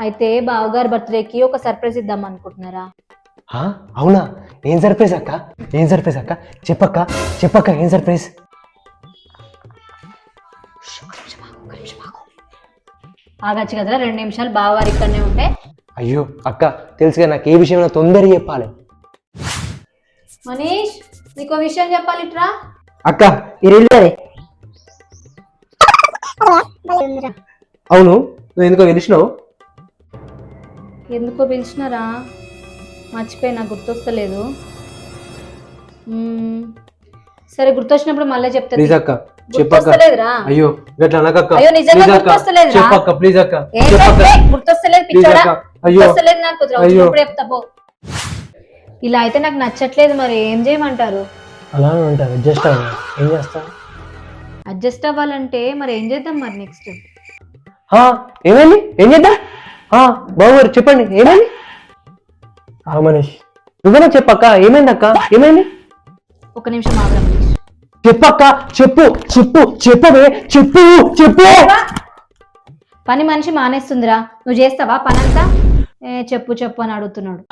అయితే బావగారు బర్త్డేకి ఒక సర్ప్రైజ్ ఇద్దాం అనుకుంటున్నారా? అవునా? ఏం సర్ప్రైజ్ అక్క? ఏం సర్ప్రైజ్ అక్క? చెప్పక్క చెప్పక్క, ఏం సర్ప్రైజ్? ఆగచ్చు కదరా 2 నిమిషాలు, బావగారు ఇక్కడనే ఉంటే. అయ్యో అక్క, తెలుసుగా నాకు ఏ విషయంలో తొందరగా చెప్పాలి. మనీష్, నీకో విషయం చెప్పాలి, ఇట్రా. అక్క ఇరెళ్ళారే. అవును, నువ్వు ఎందుకో గెలిచినావు? ఎందుకో పిలిచినారా? మర్చిపోయినా, గుర్తొస్తలేదు. సరే, గుర్తొచ్చినప్పుడు మళ్ళీ చెప్తా. ప్లీజ్ అక్క చెప్పక్క. గుర్తొస్తలేదురా? అయ్యో గట్ల అనకక్క. అయ్యో నిజంగా ప్లీజ్ అక్క గుర్తొస్తలేదురా? చెప్పక్క, ప్లీజ్ అక్క చెప్పక్క. గుర్తొస్తలేదు ప్లీజ్ పిచ్చోడా. అక్క. అయ్యో గుర్తొస్తలేదు నాకు, అయ్యో వచ్చినప్పుడు చెప్తా పో. ఇలా అయితే నాకు నచ్చట్లేదు, మరి ఏం చేయమంటారు? అలానే ఉంటారు, అడ్జస్ట్ అవ్వాలి. ఏం చేస్తా? అడ్జస్ట్ అవ్వాలంటే మరి ఏం చేద్దాం మరి నెక్స్ట్? ఏమైంది? ఏం చేద్దాం? బాబు గారు చెప్పండి, ఏమైంది? మనీష్ నువ్వేనా చెప్పక్క, ఏమైంది అక్క, ఏమైంది? ఒక నిమిషం ఆగురా మనీష్. చెప్పక్క, చెప్పు చెప్పు చెప్పవే, చెప్పు చెప్పు. పని మనిషి మానేస్తుందిరా, నువ్వు చేస్తావా పనంతా? చెప్పు చెప్పు అని అడుగుతున్నాడు.